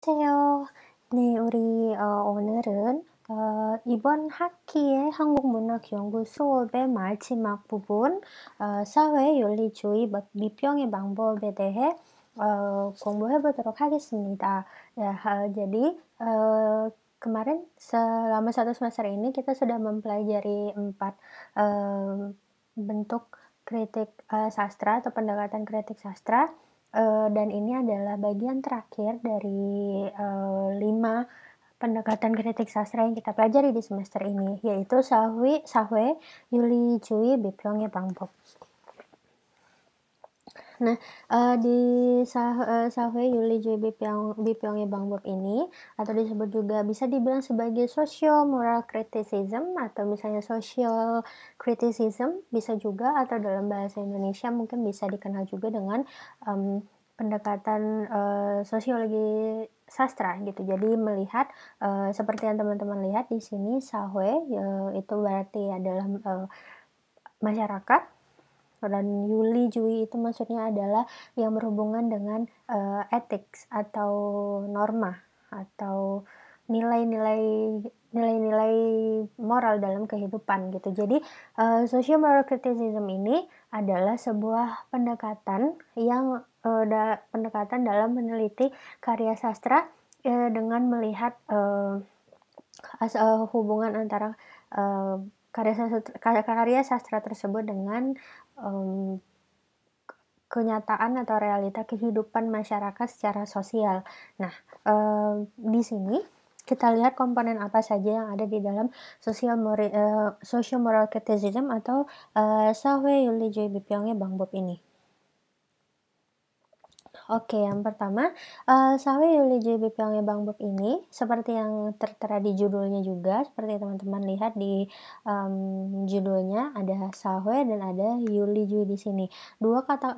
안녕하세요. 네, 우리 오늘은 이번 학기의 한국문학연구 수업의 마지막 부분 사회윤리주의 미병의 방법에 대해 공부해 보도록 하겠습니다. Ya, jadi kemarin selama satu semester ini kita sudah mempelajari 4 bentuk kritik sastra atau pendekatan kritik sastra. Dan ini adalah bagian terakhir dari 5 pendekatan kritik sastra yang kita pelajari di semester ini, yaitu 사회 윤리주의 비평의 방법. Nah, di 사회 윤리주의 비평의 방법 ini, atau disebut juga bisa dibilang sebagai social moral criticism atau misalnya social criticism bisa juga, atau dalam bahasa Indonesia mungkin bisa dikenal juga dengan pendekatan sosiologi sastra gitu. Jadi melihat seperti yang teman-teman lihat di sini sawe itu berarti adalah masyarakat, dan Yuli Jui itu maksudnya adalah yang berhubungan dengan ethics atau norma atau nilai-nilai moral dalam kehidupan gitu. Jadi social moral criticism ini adalah sebuah pendekatan yang pendekatan dalam meneliti karya sastra dengan melihat hubungan antara karya sastra tersebut dengan kenyataan atau realita kehidupan masyarakat secara sosial. Nah, di sini kita lihat komponen apa saja yang ada di dalam social moral criticism atau 사회윤리주의 비평의 방법 ini. Oke, yang pertama, 사회윤리주의 비평의 방법 ini seperti yang tertera di judulnya juga, seperti teman-teman lihat di judulnya ada sawe dan ada 윤리주의 di sini. Dua kata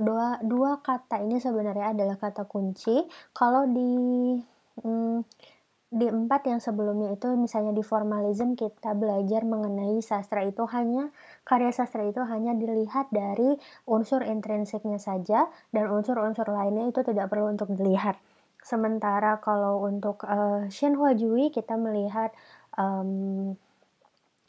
ini sebenarnya adalah kata kunci. Kalau di 4 yang sebelumnya itu misalnya di formalism kita belajar mengenai karya sastra itu hanya dilihat dari unsur intrinsiknya saja, dan unsur-unsur lainnya itu tidak perlu untuk dilihat. Sementara kalau untuk Shinhwa Jui kita melihat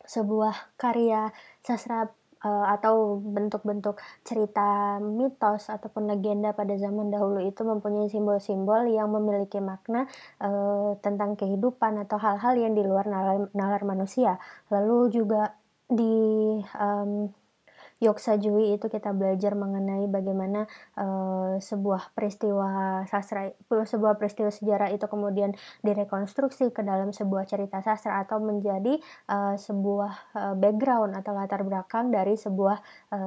sebuah karya sastra atau bentuk-bentuk cerita mitos ataupun legenda pada zaman dahulu itu mempunyai simbol-simbol yang memiliki makna tentang kehidupan atau hal-hal yang di luar nalar manusia. Lalu juga di Yoksajui itu kita belajar mengenai bagaimana sebuah peristiwa sejarah itu kemudian direkonstruksi ke dalam sebuah cerita sastra atau menjadi sebuah background atau latar belakang dari sebuah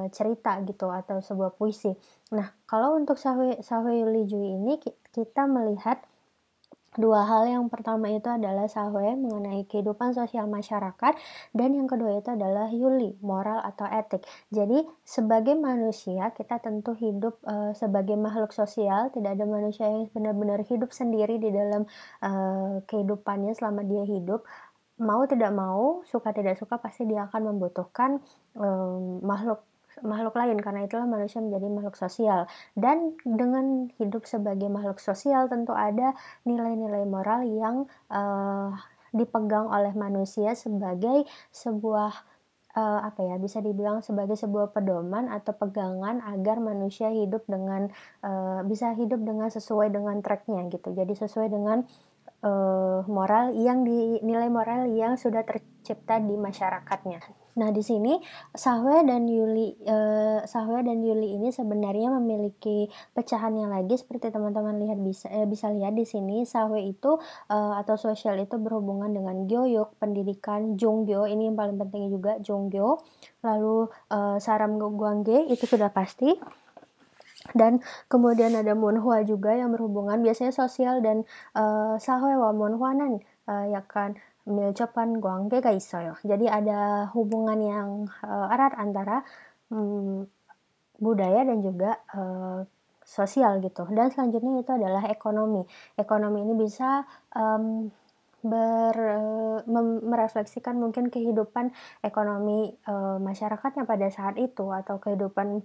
cerita gitu atau sebuah puisi. Nah, kalau untuk Sawe Yulijui ini kita melihat dua hal. Yang pertama itu adalah sawe mengenai kehidupan sosial masyarakat, dan yang kedua itu adalah yuli, moral atau etik. Jadi sebagai manusia kita tentu hidup sebagai makhluk sosial, tidak ada manusia yang benar-benar hidup sendiri di dalam kehidupannya selama dia hidup. Mau tidak mau, suka tidak suka pasti dia akan membutuhkan makhluk lain, karena itulah manusia menjadi makhluk sosial. Dan dengan hidup sebagai makhluk sosial tentu ada nilai-nilai moral yang dipegang oleh manusia sebagai sebuah bisa dibilang sebagai sebuah pedoman atau pegangan agar manusia hidup dengan bisa hidup dengan sesuai dengan tracknya gitu. Jadi sesuai dengan nilai moral yang sudah tercipta di masyarakatnya. Nah, di sini Sahwe dan Yuli ini sebenarnya memiliki pecahan yang lagi, seperti teman-teman bisa lihat di sini. Sahwe itu atau sosial itu berhubungan dengan gyoyok, pendidikan, jonggyo, ini yang paling penting juga, jonggyo. Lalu saram guangge itu sudah pasti. Dan kemudian ada munhwa juga yang berhubungan biasanya sosial, dan 사회 wa 문화는 약간 밀접한 관계가 있어요. Jadi ada hubungan yang erat antara budaya dan juga sosial gitu. Dan selanjutnya itu adalah ekonomi. Ekonomi ini bisa merefleksikan mungkin kehidupan ekonomi masyarakatnya pada saat itu, atau kehidupan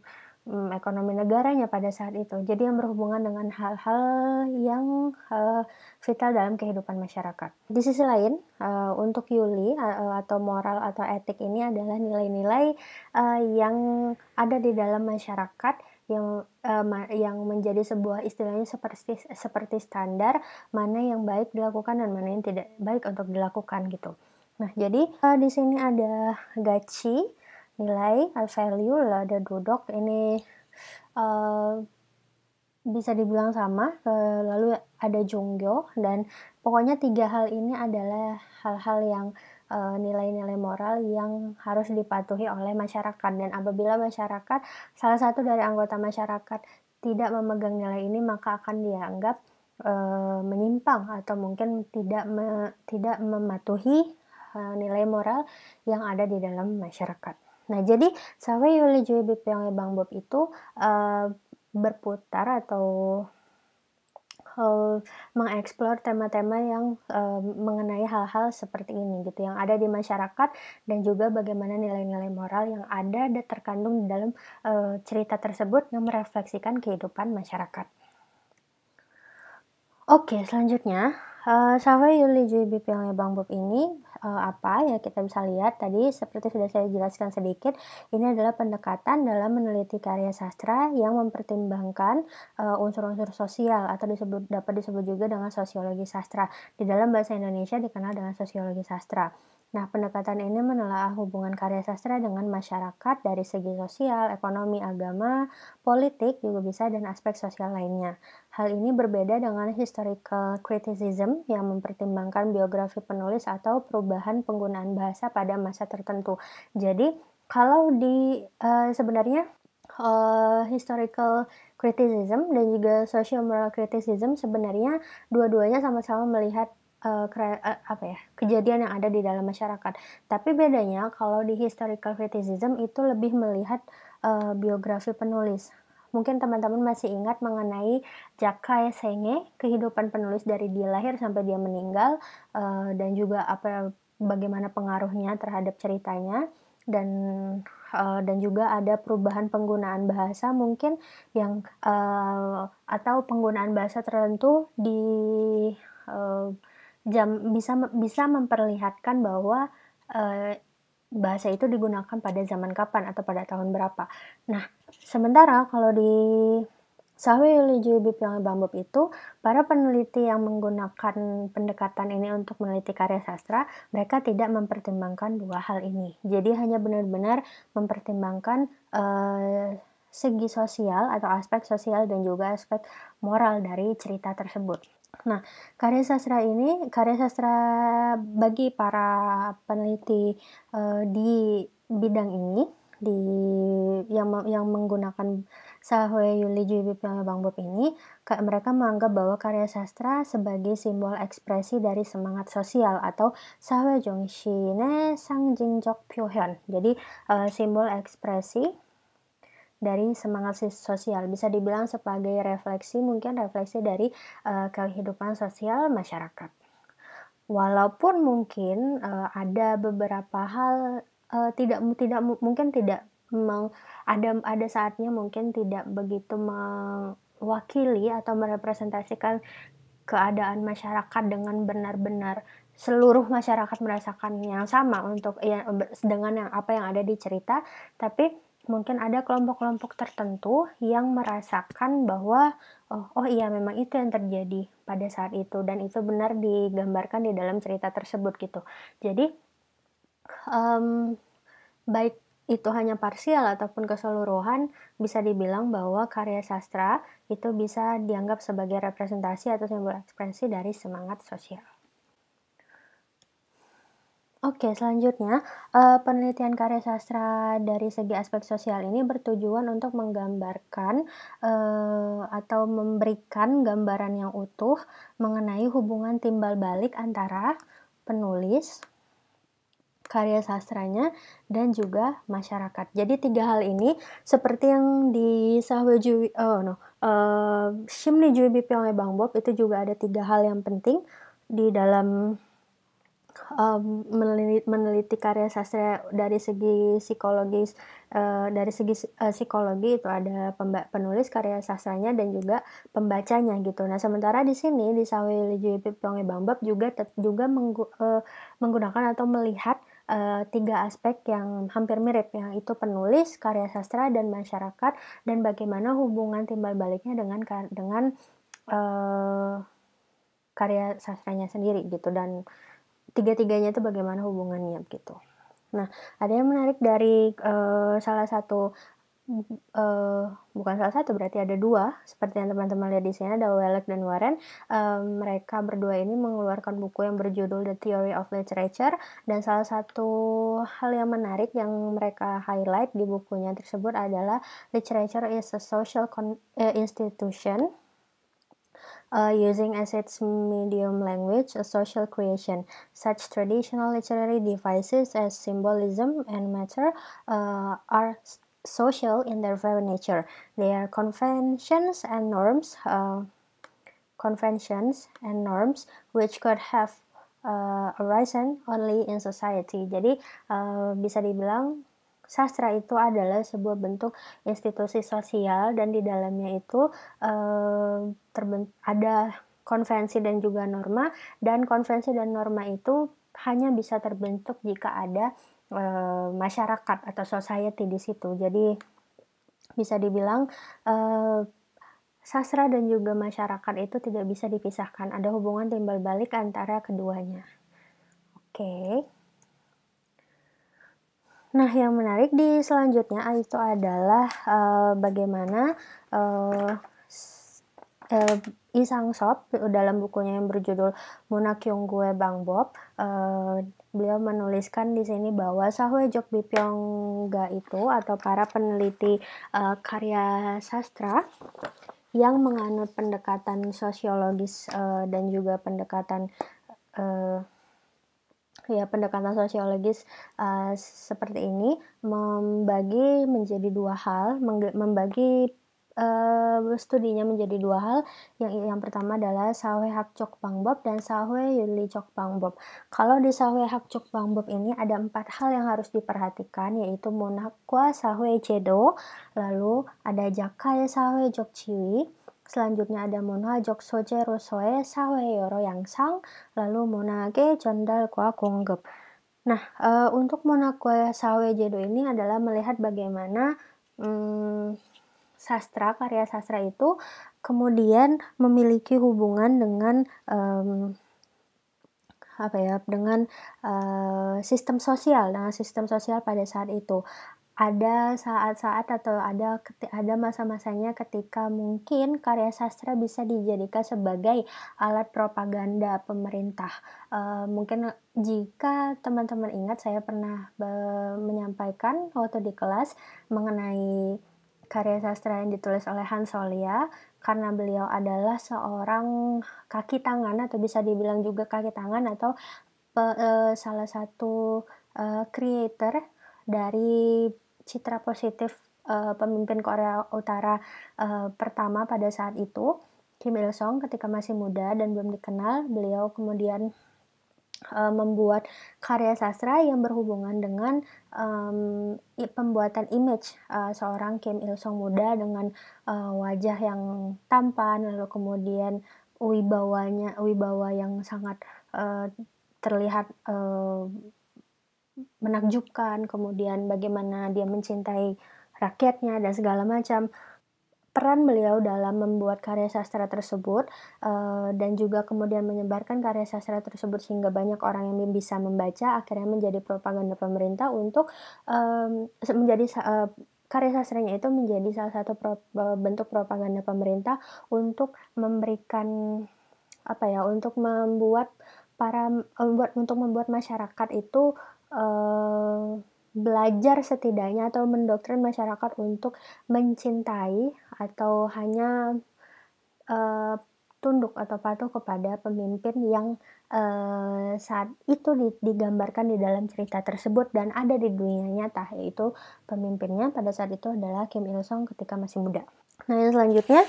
ekonomi negaranya pada saat itu. Jadi yang berhubungan dengan hal-hal yang, vital dalam kehidupan masyarakat. Di sisi lain, untuk Yuli, atau moral atau etik ini adalah nilai-nilai, yang ada di dalam masyarakat yang menjadi sebuah istilahnya seperti standar mana yang baik dilakukan dan mana yang tidak baik untuk dilakukan gitu. Nah jadi, di sini ada gaci, nilai, value, ada duduk, ini bisa dibilang sama, lalu ada jonggo, dan pokoknya 3 hal ini adalah hal-hal yang, nilai-nilai moral yang harus dipatuhi oleh masyarakat, dan apabila masyarakat, salah satu dari anggota masyarakat tidak memegang nilai ini, maka akan dianggap, menyimpang atau mungkin tidak mematuhi, nilai moral yang ada di dalam masyarakat. Nah jadi, Sawe Yuli Jue Bipyong Bang Bob itu, berputar atau, mengeksplor tema-tema yang, mengenai hal-hal seperti ini gitu, yang ada di masyarakat dan juga bagaimana nilai-nilai moral yang ada dan terkandung di dalam, cerita tersebut yang merefleksikan kehidupan masyarakat. Oke, selanjutnya, Sawe Yuli Jue Bipyong Bang Bob ini, apa, ya kita bisa lihat tadi seperti sudah saya jelaskan sedikit, ini adalah pendekatan dalam meneliti karya sastra yang mempertimbangkan, unsur-unsur sosial atau dapat disebut juga dengan sosiologi sastra. Di dalam bahasa Indonesia dikenal dengan sosiologi sastra. Nah, pendekatan ini menelaah hubungan karya sastra dengan masyarakat dari segi sosial, ekonomi, agama, politik juga bisa, dan aspek sosial lainnya. Hal ini berbeda dengan historical criticism yang mempertimbangkan biografi penulis atau perubahan penggunaan bahasa pada masa tertentu. Jadi, kalau sebenarnya, historical criticism dan juga social moral criticism sebenarnya dua-duanya sama-sama melihat, kejadian yang ada di dalam masyarakat. Tapi bedanya kalau di historical criticism itu lebih melihat, biografi penulis. Mungkin teman-teman masih ingat mengenai Jakai Senge, kehidupan penulis dari dia lahir sampai dia meninggal, dan juga bagaimana pengaruhnya terhadap ceritanya, dan juga ada perubahan penggunaan bahasa mungkin yang, atau penggunaan bahasa tertentu di, eee, bisa memperlihatkan bahwa, bahasa itu digunakan pada zaman kapan atau pada tahun berapa. Nah, sementara kalau di Sawe Yuli Jue Bipyong Bang Bob itu, para peneliti yang menggunakan pendekatan ini untuk meneliti karya sastra, mereka tidak mempertimbangkan dua hal ini. Jadi hanya benar-benar mempertimbangkan, segi sosial atau aspek sosial dan juga aspek moral dari cerita tersebut. Nah, karya sastra bagi para peneliti, di bidang ini, yang menggunakan Sahoe Yuli Jue Bipyong Bang Bob ini, mereka menganggap bahwa karya sastra sebagai simbol ekspresi dari semangat sosial atau Sahoe Jongshine Sangjingjok Pyohyun. Jadi, simbol ekspresi dari semangat sosial, bisa dibilang sebagai mungkin refleksi dari, kehidupan sosial masyarakat. Walaupun mungkin, ada beberapa hal, mungkin tidak ada saatnya mungkin tidak begitu mewakili atau merepresentasikan keadaan masyarakat dengan benar-benar seluruh masyarakat merasakan yang sama dengan apa yang ada di cerita, tapi mungkin ada kelompok-kelompok tertentu yang merasakan bahwa, oh iya memang itu yang terjadi pada saat itu dan itu benar digambarkan di dalam cerita tersebut gitu. Jadi, baik itu hanya parsial ataupun keseluruhan, bisa dibilang bahwa karya sastra itu bisa dianggap sebagai representasi atau simbol ekspresi dari semangat sosial. Oke, selanjutnya, penelitian karya sastra dari segi aspek sosial ini bertujuan untuk menggambarkan, atau memberikan gambaran yang utuh mengenai hubungan timbal balik antara penulis, karya sastranya, dan juga masyarakat. Jadi 3 hal ini seperti yang di Shimni Jue Bipyong Bang Bob itu juga ada 3 hal yang penting di dalam meneliti karya sastra dari segi psikologis, psikologi itu ada penulis karya sastranya dan juga pembacanya gitu. Nah, sementara di sini di Sawe Lijuye Pipyonge Bangbap juga menggunakan atau melihat 3 aspek yang hampir mirip, yang itu penulis, karya sastra, dan masyarakat, dan bagaimana hubungan timbal baliknya dengan karya sastranya sendiri gitu, dan tiga-tiganya itu bagaimana hubungannya gitu. Nah, ada yang menarik dari salah satu, bukan salah satu, berarti ada 2, seperti yang teman-teman lihat di sini ada Welek dan Warren. Mereka berdua ini mengeluarkan buku yang berjudul The Theory of Literature, dan salah satu hal yang menarik yang mereka highlight di bukunya tersebut adalah literature is a social institution, using as its medium language a social creation. Such traditional literary devices as symbolism and matter are social in their very nature. They are conventions and norms which could have arisen only in society. Jadi bisa dibilang sastra itu adalah sebuah bentuk institusi sosial, dan di dalamnya itu ada konvensi dan juga norma, dan konvensi dan norma itu hanya bisa terbentuk jika ada masyarakat atau society di situ. Jadi bisa dibilang sastra dan juga masyarakat itu tidak bisa dipisahkan, ada hubungan timbal balik antara keduanya. Oke. Nah, yang menarik di selanjutnya itu adalah bagaimana Lee Sang-sop dalam bukunya yang berjudul Munakyonggue Bangbop, beliau menuliskan di sini bahwa Sahwe Jokbipyongga itu atau para peneliti karya sastra yang menganut pendekatan sosiologis dan juga pendekatan sosiologis seperti ini, membagi menjadi 2 hal, membagi studinya menjadi 2 hal. Yang pertama adalah Sahwe Hakchok Bangbop dan Sahwe Yuli Chok Bangbop. Kalau di Sahwe Hakchok Bangbop ini ada 4 hal yang harus diperhatikan, yaitu Monakwa Sahwe Jedo, lalu ada Jakai Sahwe Jok Chiwi, selanjutnya ada Monha Jok Soje Rosoe Sahwe Yoro Yangsang, lalu Monage Jondal Kwa Konggep. Nah, untuk Monakwa Sahwe Jedo ini adalah melihat bagaimana karya sastra itu kemudian memiliki hubungan dengan sistem sosial pada saat itu. Ada saat-saat atau ada masa-masanya ketika mungkin karya sastra bisa dijadikan sebagai alat propaganda pemerintah. Mungkin jika teman-teman ingat, saya pernah menyampaikan waktu di kelas mengenai karya sastra yang ditulis oleh Hans Solia, karena beliau adalah seorang kaki tangan, atau bisa dibilang juga kaki tangan, atau salah satu creator dari citra positif pemimpin Korea Utara pertama pada saat itu, Kim Il Sung, ketika masih muda dan belum dikenal. Beliau kemudian membuat karya sastra yang berhubungan dengan pembuatan image seorang Kim Il Sung muda dengan wajah yang tampan, lalu kemudian wibawa yang sangat terlihat menakjubkan, kemudian bagaimana dia mencintai rakyatnya dan segala macam. Peran beliau dalam membuat karya sastra tersebut dan juga kemudian menyebarkan karya sastra tersebut sehingga banyak orang yang bisa membaca, akhirnya menjadi propaganda pemerintah untuk karya sastranya itu menjadi salah satu bentuk propaganda pemerintah untuk memberikan untuk membuat masyarakat itu belajar setidaknya, atau mendoktrin masyarakat untuk mencintai atau hanya tunduk atau patuh kepada pemimpin yang saat itu digambarkan di dalam cerita tersebut dan ada di dunia nyata, yaitu pemimpinnya pada saat itu adalah Kim Il Sung ketika masih muda. Nah, yang selanjutnya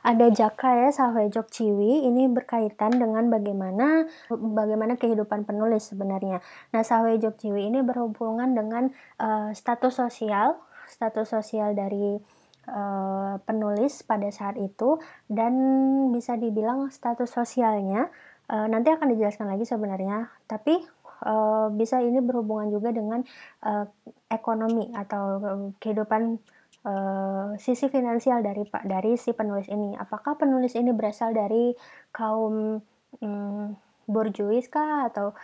Ada Jaka ya, Sahwejok Ciwi, ini berkaitan dengan bagaimana kehidupan penulis sebenarnya. Nah, Sahwejok Ciwi ini berhubungan dengan, status sosial dari, penulis pada saat itu, dan bisa dibilang status sosialnya, nanti akan dijelaskan lagi sebenarnya, tapi, bisa ini berhubungan juga dengan, ekonomi atau, kehidupan, sisi finansial dari si penulis ini. Apakah penulis ini berasal dari kaum, borjuis kah? Atau,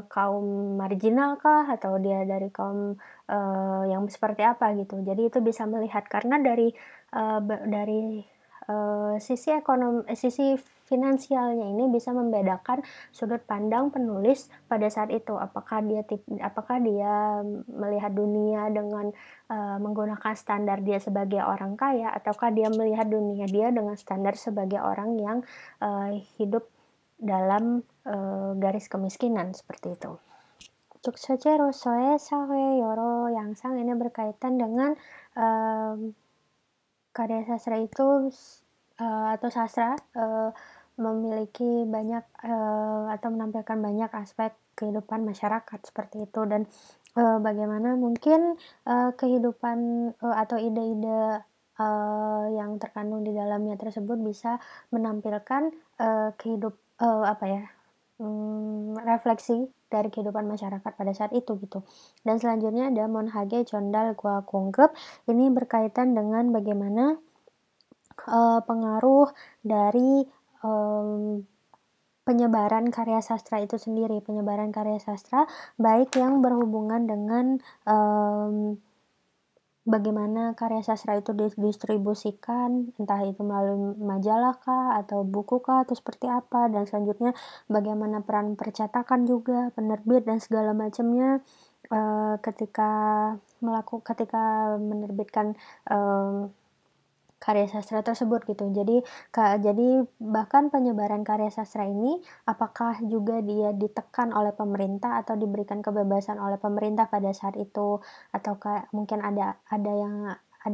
kaum marginal kah? Atau dia dari kaum, yang seperti apa gitu. Jadi itu bisa melihat karena dari, sisi finansialnya ini bisa membedakan sudut pandang penulis pada saat itu. Apakah dia melihat dunia dengan menggunakan standar dia sebagai orang kaya, ataukah dia melihat dunia dia dengan standar sebagai orang yang, hidup dalam, garis kemiskinan, seperti itu. Untuk Soe Sawe Yoro Yangsang ini berkaitan dengan, karya sastra itu atau sastra, memiliki banyak, atau menampilkan banyak aspek kehidupan masyarakat, seperti itu. Dan, bagaimana mungkin, kehidupan, atau ide-ide, yang terkandung di dalamnya tersebut bisa menampilkan, apa ya, refleksi dari kehidupan masyarakat pada saat itu, gitu. Dan selanjutnya ada Monhage Chondal Gwa Konggep, ini berkaitan dengan bagaimana, pengaruh dari, penyebaran karya sastra itu sendiri. Penyebaran karya sastra, baik yang berhubungan dengan, bagaimana karya sastra itu didistribusikan, entah itu melalui majalah kah, atau buku kah, atau seperti apa, dan selanjutnya bagaimana peran percetakan juga, penerbit dan segala macamnya, ketika menerbitkan, karya sastra tersebut, gitu. Jadi bahkan penyebaran karya sastra ini, apakah juga dia ditekan oleh pemerintah atau diberikan kebebasan oleh pemerintah pada saat itu, ataukah mungkin ada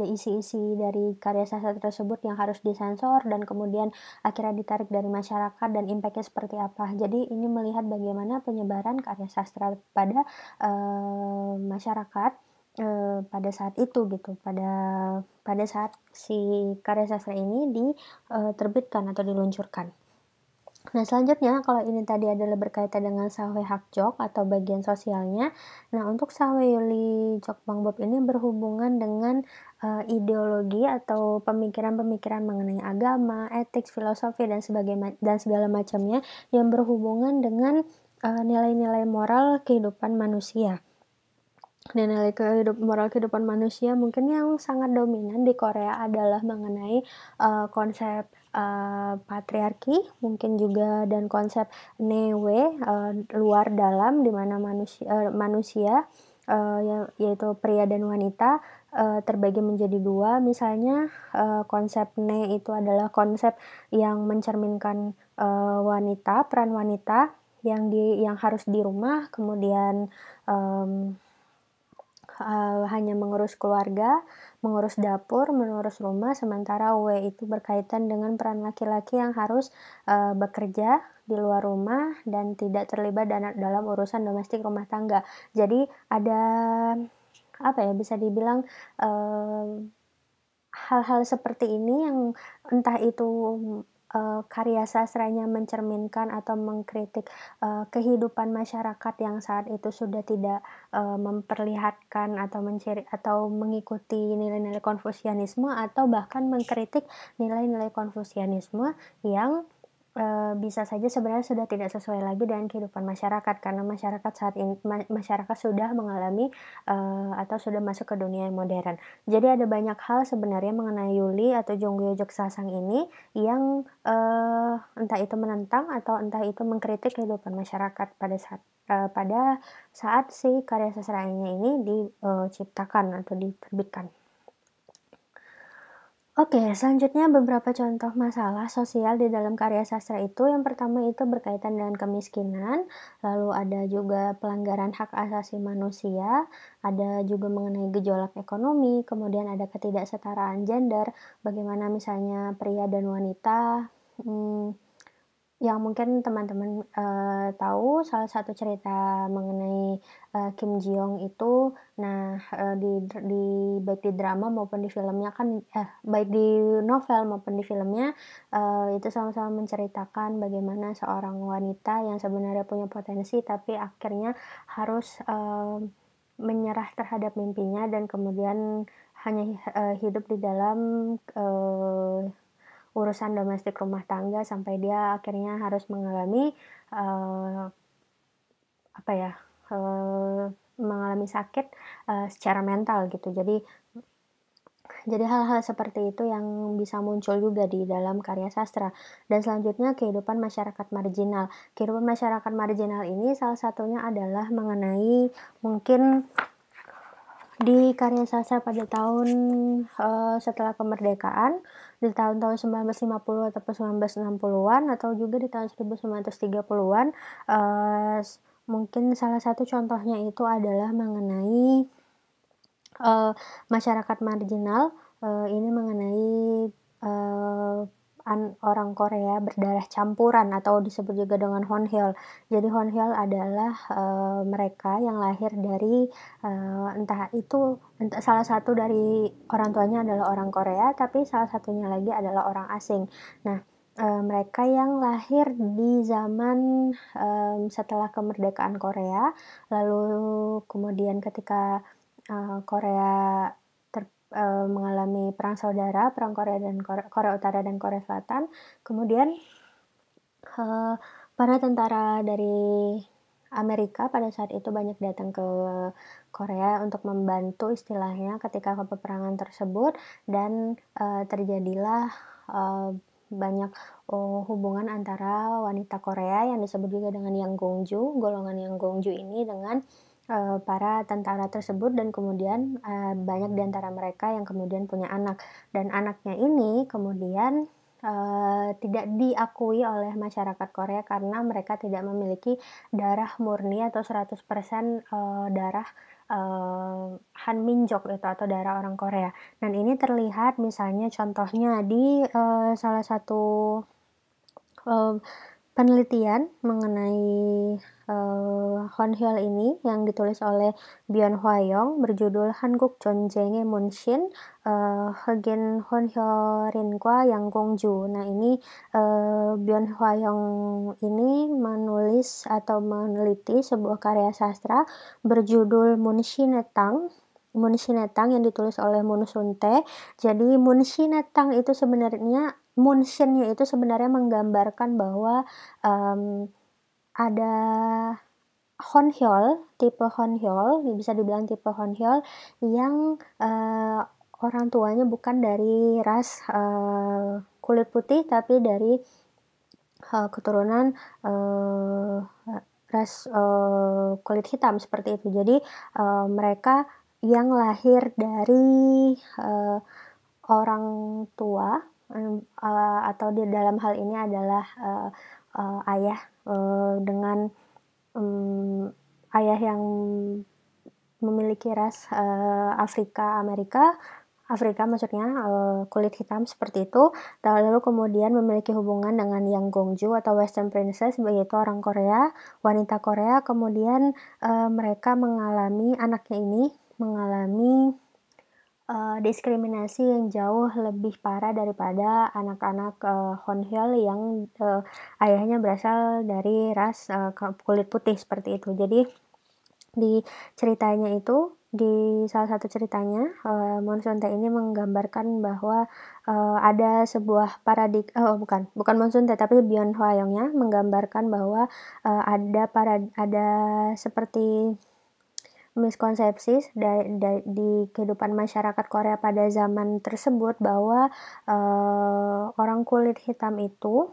isi-isi dari karya sastra tersebut yang harus disensor dan kemudian akhirnya ditarik dari masyarakat, dan impact-nya seperti apa. Jadi ini melihat bagaimana penyebaran karya sastra pada, masyarakat, pada saat itu, gitu. Pada saat si karya sastra ini diterbitkan atau diluncurkan. Nah, selanjutnya kalau ini tadi adalah berkaitan dengan Sahwe Hakjok atau bagian sosialnya. Nah, untuk Sahwe Yuli Jokbangbob ini berhubungan dengan, ideologi atau pemikiran-pemikiran mengenai agama, etik, filosofi, dan segala macamnya yang berhubungan dengan, nilai-nilai moral kehidupan manusia. Nilai moral kehidupan manusia mungkin yang sangat dominan di Korea adalah mengenai, konsep, patriarki, mungkin juga, dan konsep Newe, luar dalam, di mana manusia, yaitu pria dan wanita, terbagi menjadi dua. Misalnya, konsep Ne itu adalah konsep yang mencerminkan, peran wanita yang harus di rumah, kemudian, hanya mengurus keluarga, mengurus dapur, mengurus rumah, sementara W itu berkaitan dengan peran laki-laki yang harus, bekerja di luar rumah dan tidak terlibat dalam urusan domestik rumah tangga. Jadi ada, apa ya, bisa dibilang, hal-hal seperti ini yang entah itu, karya sastranya mencerminkan atau mengkritik, kehidupan masyarakat yang saat itu sudah tidak, memperlihatkan atau mengikuti nilai-nilai Konfusianisme, atau bahkan mengkritik nilai-nilai Konfusianisme yang, bisa saja sebenarnya sudah tidak sesuai lagi dengan kehidupan masyarakat, karena masyarakat sudah mengalami, atau sudah masuk ke dunia yang modern. Jadi ada banyak hal sebenarnya mengenai Yuli atau Jonggyo Sasang ini yang, entah itu menentang atau entah itu mengkritik kehidupan masyarakat pada saat si karya sastranya ini diciptakan atau diterbitkan. Oke, selanjutnya beberapa contoh masalah sosial di dalam karya sastra itu, yang pertama itu berkaitan dengan kemiskinan, lalu ada juga pelanggaran hak asasi manusia, ada juga mengenai gejolak ekonomi, kemudian ada ketidaksetaraan gender, bagaimana misalnya pria dan wanita, mmm yang mungkin teman-teman, tahu salah satu cerita mengenai, Kim Ji Young itu, nah, di baik di drama maupun di filmnya kan baik di novel maupun di filmnya, itu sama-sama menceritakan bagaimana seorang wanita yang sebenarnya punya potensi, tapi akhirnya harus, menyerah terhadap mimpinya dan kemudian hanya, hidup di dalam, urusan domestik rumah tangga sampai dia akhirnya harus mengalami, eee, apa ya, eee, mengalami sakit, secara mental gitu. Jadi hal-hal seperti itu yang bisa muncul juga di dalam karya sastra. Dan selanjutnya kehidupan masyarakat marginal. Kehidupan masyarakat marginal ini salah satunya adalah mengenai mungkin di karya sastra pada tahun, setelah kemerdekaan, di tahun-tahun 1950 ataupun 1960-an atau juga di tahun 1930-an, mungkin salah satu contohnya itu adalah mengenai, masyarakat marginal, ini mengenai, eee, orang Korea berdarah campuran atau disebut juga dengan Honheol. Jadi Honheol adalah, mereka yang lahir dari, entah salah satu dari orang tuanya adalah orang Korea, tapi salah satunya lagi adalah orang asing. Nah, mereka yang lahir di zaman, setelah kemerdekaan Korea, lalu kemudian ketika Korea mengalami perang saudara, perang Korea dan Korea Utara dan Korea Selatan. Kemudian, eee, para tentara dari Amerika pada saat itu banyak datang ke Korea untuk membantu istilahnya ketika peperangan tersebut dan, terjadilah, eee, banyak, hubungan antara wanita Korea yang disebut juga dengan Yang Gongju, golongan Yang Gongju ini dengan para tentara tersebut dan kemudian, banyak di antara mereka yang kemudian punya anak. Dan anaknya ini kemudian, tidak diakui oleh masyarakat Korea karena mereka tidak memiliki darah murni atau 100% darah, Hanminjok itu atau darah orang Korea. Dan ini terlihat misalnya contohnya di, salah satu, eee penelitian mengenai, Honheol ini yang ditulis oleh Byun Hwa-young berjudul Hanguk Jeonjaeng의 문신, Heugen Honheorin과 Yanggongju. Nah ini, Byun Hwa-young ini menulis atau meneliti sebuah karya sastra berjudul Munshinetang. Munshinetang yang ditulis oleh Moon Sun-tae. Jadi Munshinetang itu sebenarnya Munshin-nya itu sebenarnya menggambarkan bahwa, ada Honheol, tipe Honheol, bisa dibilang tipe Honheol yang, orang tuanya bukan dari ras, kulit putih tapi dari, keturunan, ras, kulit hitam seperti itu. Jadi, mereka yang lahir dari, orang tua, atau di dalam hal ini adalah, ayah, dengan, mmm, ayah yang memiliki ras, Afrika maksudnya, kulit hitam seperti itu, lalu kemudian memiliki hubungan dengan Yang Gongju atau Western Princess, yaitu orang Korea, wanita Korea, kemudian, mereka mengalami anaknya ini mengalami diskriminasi yang jauh lebih parah daripada anak-anak, Honheol yang, ayahnya berasal dari ras, kulit putih seperti itu. Jadi di ceritanya itu, di salah satu ceritanya, Moon Sun-tae ini menggambarkan bahwa, ada sebuah bukan Moon Sun-tae tapi Byun Hwa-young-nya menggambarkan bahwa, ada seperti miskonsepsi di kehidupan masyarakat Korea pada zaman tersebut bahwa, orang kulit hitam itu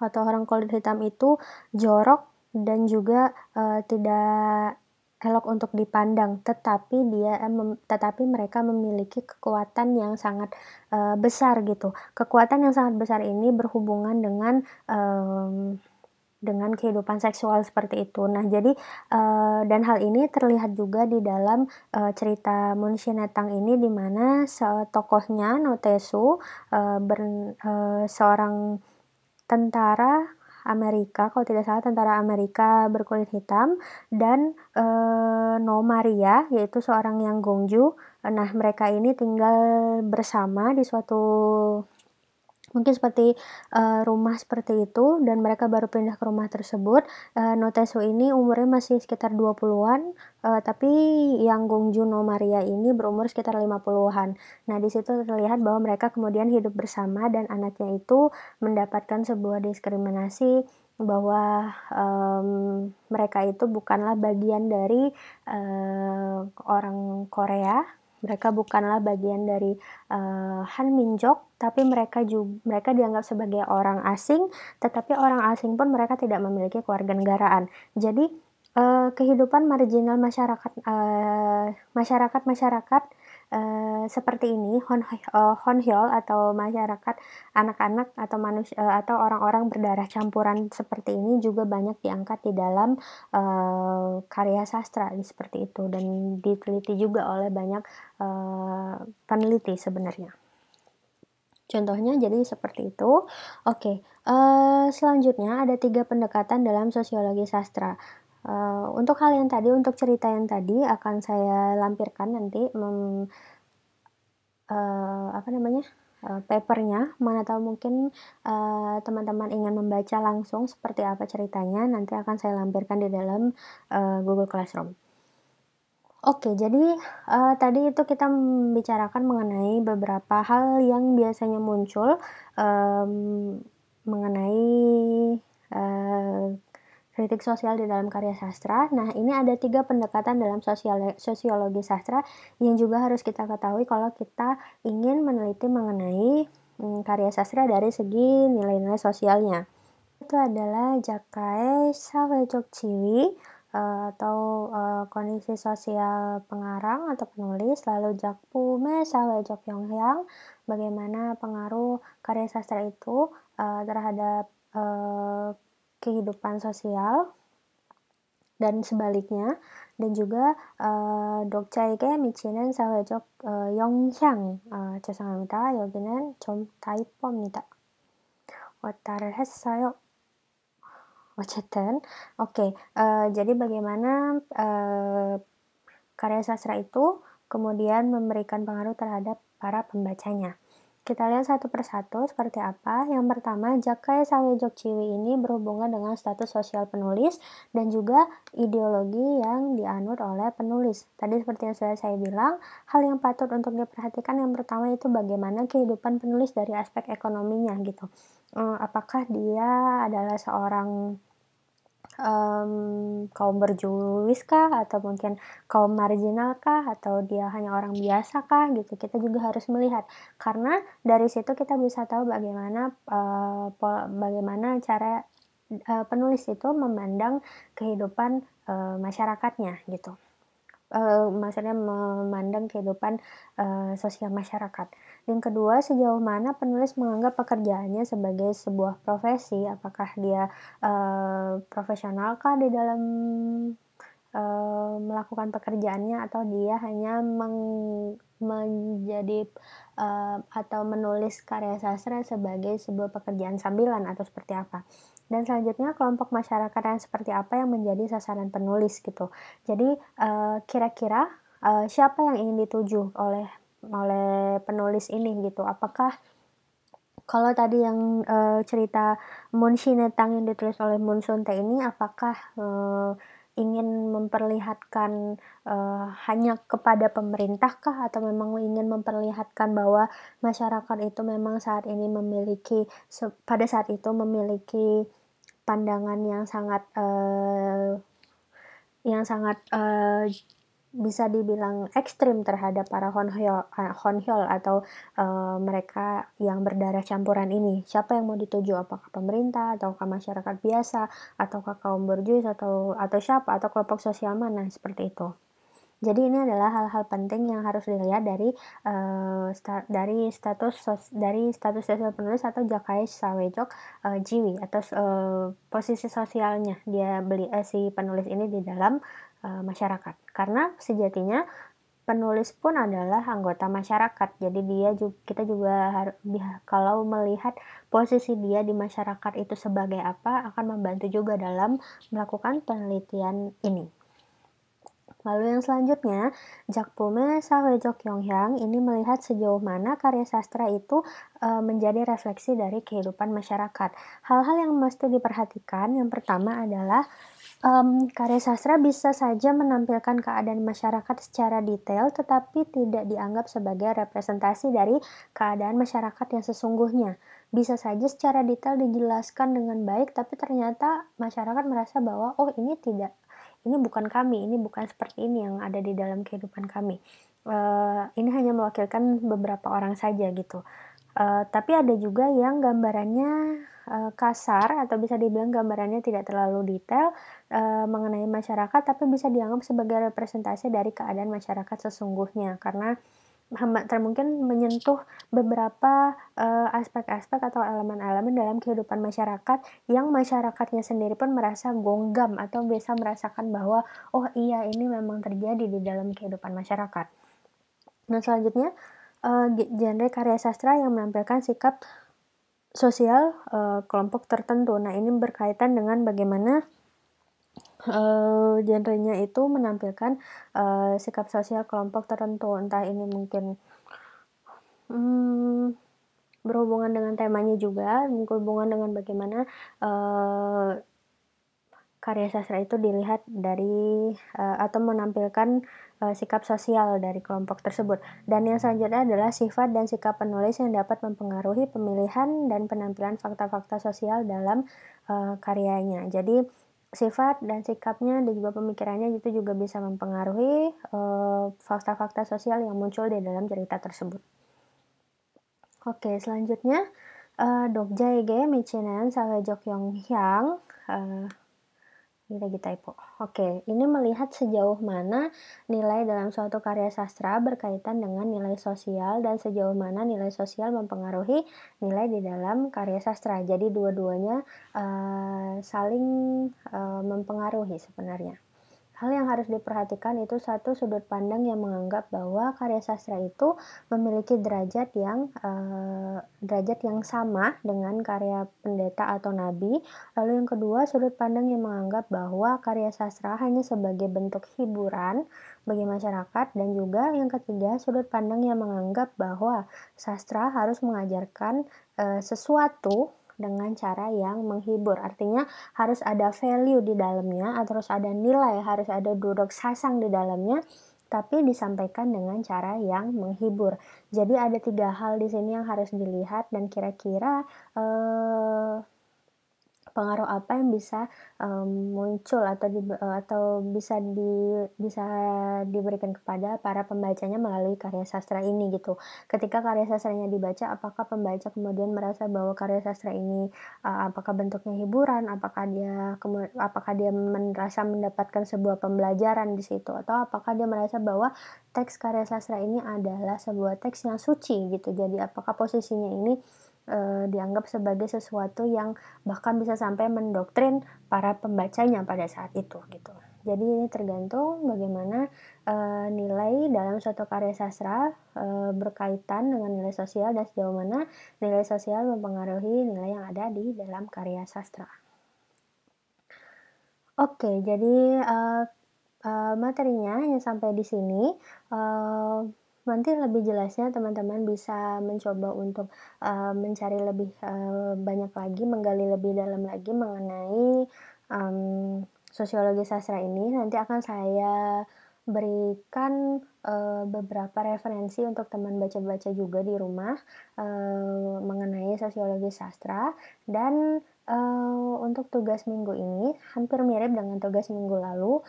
atau orang kulit hitam itu jorok dan juga, tidak elok untuk dipandang, tetapi mereka memiliki kekuatan yang sangat, besar gitu. Kekuatan yang sangat besar ini berhubungan dengan kehidupan seksual seperti itu. Nah jadi, dan hal ini terlihat juga di dalam, cerita Munshinetang ini di mana tokohnya Notesu, seorang tentara Amerika, kalau tidak salah tentara Amerika berkulit hitam dan, No Maria, yaitu seorang yang Gongju. Nah, mereka ini tinggal bersama di suatu mungkin seperti, rumah seperti itu dan mereka baru pindah ke rumah tersebut. Notesu ini umurnya masih sekitar 20-an, tapi yang Gongju No Maria ini berumur sekitar 50-an. Nah, di situ terlihat bahwa mereka kemudian hidup bersama dan anaknya itu mendapatkan sebuah diskriminasi bahwa, mereka itu bukanlah bagian dari, orang Korea, mereka bukanlah bagian dari, Hanminjok, tapi mereka dianggap sebagai orang asing, tetapi orang asing pun mereka tidak memiliki kewarganegaraan. Jadi, kehidupan marginal masyarakat-masyarakat, seperti ini, Honheol atau masyarakat anak-anak atau orang-orang berdarah campuran seperti ini juga banyak diangkat di dalam, karya sastra seperti itu dan diteliti juga oleh banyak, peneliti sebenarnya. Contohnya jadi seperti itu. Oke, selanjutnya ada 3 pendekatan dalam sosiologi sastra. Untuk hal yang tadi, untuk cerita yang tadi akan saya lampirkan nanti, paper-nya, mana tahu mungkin, teman-teman ingin membaca langsung seperti apa ceritanya, nanti akan saya lampirkan di dalam, Google Classroom. Oke, jadi, tadi itu kita membicarakan mengenai beberapa hal yang biasanya muncul, mengenai, kritik sosial di dalam karya sastra. Nah, ini ada 3 pendekatan dalam sosiologi sastra yang juga harus kita ketahui kalau kita ingin meneliti mengenai, karya sastra dari segi nilai-nilai sosialnya. Itu adalah Jakae Sawejok Ciwi, atau, kondisi sosial pengarang atau penulis, lalu Jakpume Sawejok Yonghyang, bagaimana pengaruh karya sastra itu, terhadap, kehidupan sosial dan sebaliknya, dan juga, Dokchaege Michinen Sawejok, Yonghyang. 죄송합니다. 여기는 좀 타이포입니다. 오타를 했어요. 어쨌든, oke, jadi bagaimana, karya sastra itu kemudian memberikan pengaruh terhadap para pembacanya. Kita lihat satu persatu seperti apa. Yang pertama, Jakae Sawejok Ciwi ini berhubungan dengan status sosial penulis dan juga ideologi yang dianut oleh penulis. Tadi seperti yang sudah saya bilang, hal yang patut untuk diperhatikan yang pertama itu bagaimana kehidupan penulis dari aspek ekonominya gitu. Apakah dia adalah seorang kaum berjuis kah, atau mungkin kaum marginal kah, atau dia hanya orang biasa kah gitu. Kita juga harus melihat, karena dari situ kita bisa tahu bagaimana, bagaimana cara, penulis itu memandang kehidupan, masyarakatnya gitu. Maksudnya memandang kehidupan, sosial masyarakat. Yang kedua, sejauh mana penulis menganggap pekerjaannya sebagai sebuah profesi, apakah dia, profesionalkah di dalam, melakukan pekerjaannya atau dia hanya menjadi, atau menulis karya sastra sebagai sebuah pekerjaan sambilan atau seperti apa. Dan selanjutnya kelompok masyarakat yang seperti apa yang menjadi sasaran penulis gitu. Jadi, kira-kira, siapa yang ingin dituju oleh penulis ini gitu. Apakah kalau tadi yang, cerita Munshinetang yang ditulis oleh Mun Sunte ini apakah, ingin memperlihatkan, hanya kepada pemerintahkah atau memang ingin memperlihatkan bahwa masyarakat itu memang saat ini pada saat itu memiliki pandangan yang sangat, bisa dibilang ekstrim terhadap para honhyol atau, mereka yang berdarah campuran ini. Siapa yang mau dituju? Apakah pemerintah, ataukah masyarakat biasa, ataukah kaum borjuis, atau siapa, atau kelompok sosial mana, seperti itu. Jadi ini adalah hal-hal penting yang harus dilihat dari, dari status sosial penulis atau Jakae Sawejok, Jiwi atau posisi sosialnya si penulis ini di dalam, masyarakat. Karena sejatinya penulis pun adalah anggota masyarakat. Jadi kita juga kalau melihat posisi dia di masyarakat itu sebagai apa, akan membantu juga dalam melakukan penelitian ini. Lalu yang selanjutnya, Jakpome Sawejok Yonghyang ini melihat sejauh mana karya sastra itu menjadi refleksi dari kehidupan masyarakat. Hal-hal yang mesti diperhatikan, yang pertama adalah karya sastra bisa saja menampilkan keadaan masyarakat secara detail, tetapi tidak dianggap sebagai representasi dari keadaan masyarakat yang sesungguhnya. Bisa saja secara detail dijelaskan dengan baik, tapi ternyata masyarakat merasa bahwa, oh ini bukan kami, ini bukan seperti ini yang ada di dalam kehidupan kami. Ini hanya mewakilkan beberapa orang saja gitu. Tapi ada juga yang gambarannya kasar atau bisa dibilang gambarannya tidak terlalu detail mengenai masyarakat, tapi bisa dianggap sebagai representasi dari keadaan masyarakat sesungguhnya, karena mungkin menyentuh beberapa aspek-aspek atau elemen-elemen dalam kehidupan masyarakat yang masyarakatnya sendiri pun merasa gonggam atau bisa merasakan bahwa oh iya ini memang terjadi di dalam kehidupan masyarakat. Nah selanjutnya genre karya sastra yang menampilkan sikap sosial kelompok tertentu. Nah ini berkaitan dengan bagaimana genrenya itu menampilkan sikap sosial kelompok tertentu, entah ini mungkin berhubungan dengan temanya juga, berhubungan dengan bagaimana karya sastra itu dilihat dari atau menampilkan sikap sosial dari kelompok tersebut. Dan yang selanjutnya adalah sifat dan sikap penulis yang dapat mempengaruhi pemilihan dan penampilan fakta-fakta sosial dalam karyanya. Jadi sifat dan sikapnya dan juga pemikirannya itu juga bisa mempengaruhi fakta-fakta sosial yang muncul di dalam cerita tersebut. Oke, selanjutnya Dokjaege Michinen Sawejok Yonghyang Oke, ini melihat sejauh mana nilai dalam suatu karya sastra berkaitan dengan nilai sosial dan sejauh mana nilai sosial mempengaruhi nilai di dalam karya sastra. Jadi dua-duanya saling mempengaruhi sebenarnya. Hal yang harus diperhatikan itu satu, sudut pandang yang menganggap bahwa karya sastra itu memiliki derajat yang sama dengan karya pendeta atau nabi. Lalu yang kedua, sudut pandang yang menganggap bahwa karya sastra hanya sebagai bentuk hiburan bagi masyarakat. Dan juga yang ketiga, sudut pandang yang menganggap bahwa sastra harus mengajarkan sesuatu dengan cara yang menghibur. Artinya harus ada value di dalamnya, atau harus ada nilai, harus ada duduk sasang di dalamnya, tapi disampaikan dengan cara yang menghibur. Jadi ada 3 hal di sini yang harus dilihat, dan kira-kira pengaruh apa yang bisa muncul atau bisa diberikan kepada para pembacanya melalui karya sastra ini gitu. Ketika karya sastranya dibaca, apakah pembaca kemudian merasa bahwa karya sastra ini apakah bentuknya hiburan, apakah dia merasa mendapatkan sebuah pembelajaran di situ, atau apakah dia merasa bahwa teks karya sastra ini adalah sebuah teks yang suci gitu. Jadi apakah posisinya ini dianggap sebagai sesuatu yang bahkan bisa sampai mendoktrin para pembacanya pada saat itu gitu. Jadi ini tergantung bagaimana nilai dalam suatu karya sastra berkaitan dengan nilai sosial dan sejauh mana nilai sosial mempengaruhi nilai yang ada di dalam karya sastra. Oke, jadi materinya hanya sampai di sini. Nanti lebih jelasnya teman-teman bisa mencoba untuk mencari lebih banyak lagi, menggali lebih dalam lagi mengenai sosiologi sastra ini. Nanti akan saya berikan beberapa referensi untuk teman baca-baca juga di rumah mengenai sosiologi sastra. Dan Untuk tugas minggu ini hampir mirip dengan tugas minggu lalu,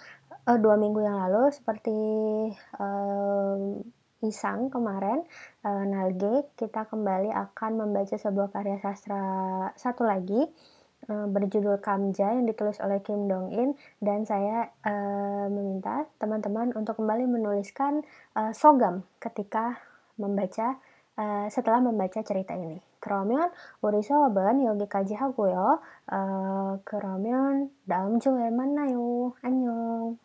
2 minggu yang lalu seperti, Isang kemarin, Nalge, kita kembali akan membaca sebuah karya sastra satu lagi, berjudul Kamja yang ditulis oleh Kim Dong In dan saya, meminta teman-teman untuk kembali menuliskan, sogam ketika membaca setelah membaca cerita ini. 그러면 우리 수업은 여기까지 하고요. 그러면 다음 주에 만나요. 안녕.